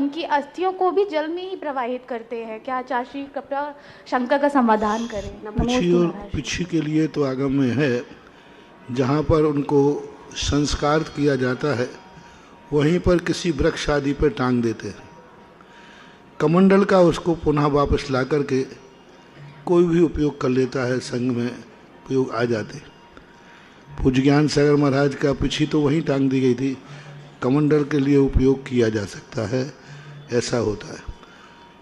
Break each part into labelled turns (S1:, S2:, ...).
S1: उनकी अस्थियों को भी जल में ही प्रवाहित करते हैं। क्या आचार्य श्री कृपया शंका का समाधान करें।
S2: पिछी और पिछी के लिए तो आगम में है, जहाँ पर उनको संस्कार किया जाता है वहीं पर किसी वृक्ष आदि पर टांग देते हैं। कमंडल का उसको पुनः वापस ला करके कोई भी उपयोग कर लेता है, संघ में उपयोग आ जाते। पूज्य ज्ञान सागर महाराज का पिछी तो वहीं टांग दी गई थी, कमंडल के लिए उपयोग किया जा सकता है, ऐसा होता है।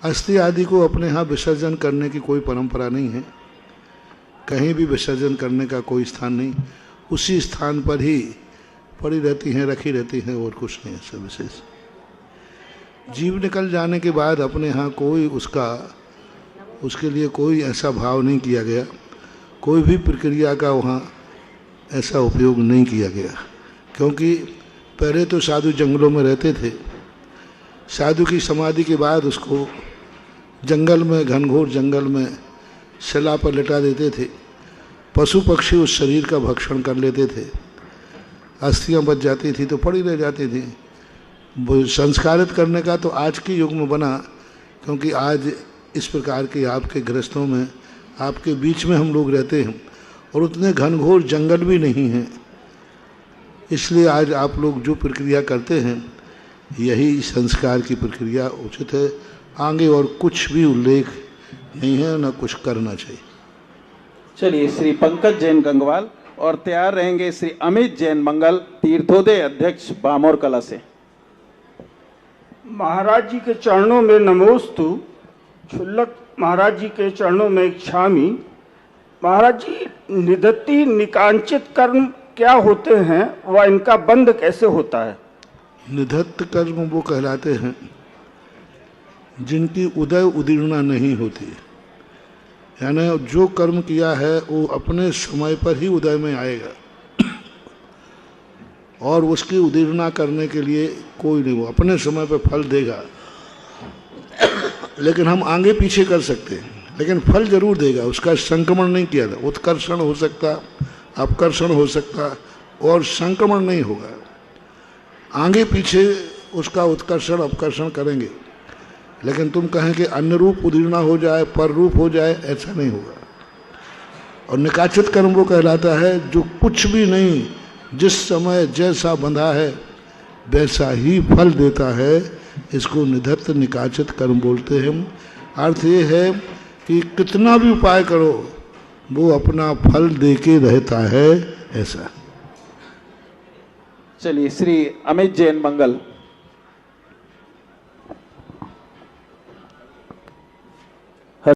S2: अस्थि आदि को अपने यहाँ विसर्जन करने की कोई परंपरा नहीं है, कहीं भी विसर्जन करने का कोई स्थान नहीं, उसी स्थान पर ही पड़ी रहती हैं, रखी रहती हैं, और कुछ नहीं ऐसा विशेष। जीव निकल जाने के बाद अपने यहाँ कोई उसके लिए कोई ऐसा भाव नहीं किया गया, कोई भी प्रक्रिया का वहाँ ऐसा उपयोग नहीं किया गया, क्योंकि पहले तो साधु जंगलों में रहते थे। साधु की समाधि के बाद उसको जंगल में, घनघोर जंगल में शिला पर लिटा देते थे। पशु पक्षी उस शरीर का भक्षण कर लेते थे, अस्थियां बच जाती थी तो पड़ी रह जाती थी। संस्कारित करने का तो आज के युग में बना, क्योंकि आज इस प्रकार के आपके गृहस्थों में, आपके बीच में हम लोग रहते हैं और उतने घनघोर जंगल भी नहीं हैं, इसलिए आज आप लोग जो प्रक्रिया करते हैं यही संस्कार की प्रक्रिया उचित है। आगे और कुछ भी उल्लेख नहीं है, न कुछ करना चाहिए।
S3: चलिए, श्री पंकज जैन गंगवाल और तैयार रहेंगे श्री अमित जैन मंगल, तीर्थोदय अध्यक्ष बामोर कला से।
S4: महाराज जी के चरणों में नमोस्तु, क्षुल्लक महाराज जी के चरणों में इच्छामि। महाराज जी, निदत्ति निकांचित कर्म क्या होते हैं व इनका बंध कैसे होता है?
S2: निधत्त कर्म वो कहलाते हैं जिनकी उदय उदीर्णा नहीं होती, यानी जो कर्म किया है वो अपने समय पर ही उदय में आएगा और उसकी उदीर्णा करने के लिए कोई नहीं, वो अपने समय पर फल देगा। लेकिन हम आगे पीछे कर सकते हैं, लेकिन फल जरूर देगा, उसका संक्रमण नहीं किया था। उत्कर्षण हो सकता, अपकर्षण हो सकता, और संक्रमण नहीं होगा। आगे पीछे उसका उत्कर्षण अपकर्षण करेंगे, लेकिन तुम कहें कि अन्य रूप उदीर्णा हो जाए, पर रूप हो जाए, ऐसा नहीं होगा। और निकाचित कर्म वो कहलाता है जो कुछ भी नहीं, जिस समय जैसा बंधा है वैसा ही फल देता है, इसको निधत्त निकाचित कर्म बोलते हैं। अर्थ ये है कि कितना भी उपाय करो वो अपना फल देके रहता है, ऐसा।
S3: चलिए, श्री अमित जैन मंगल।